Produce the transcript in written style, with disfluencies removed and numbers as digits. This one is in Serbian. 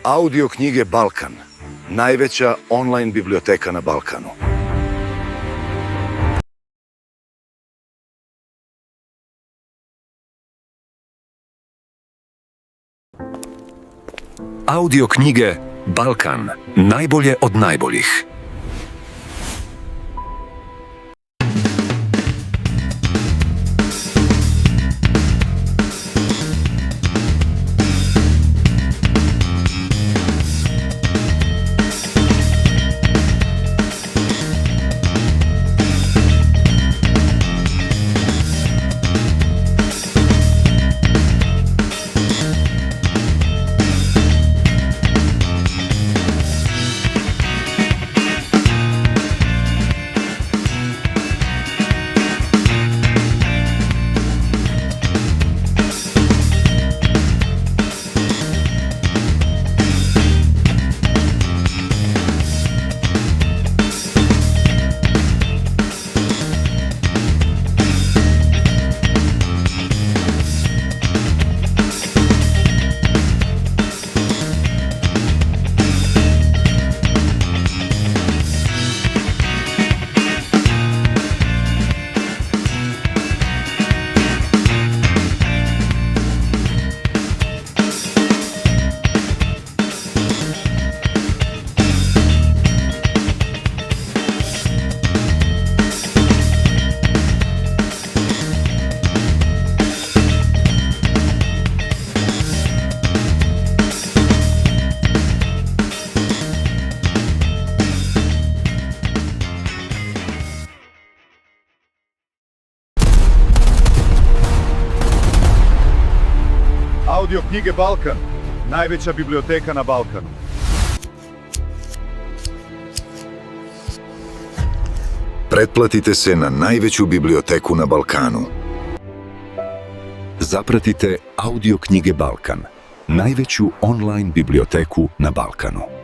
Audio knjige Balkan, najveća online biblioteka na Balkanu. Audio knjige Balkan, najbolje od najboljih. Audio knjige Balkan, najveća biblioteka na Balkanu. Pretplatite se na najveću biblioteku na Balkanu. Zapratite Audio knjige Balkan, najveću online biblioteku na Balkanu.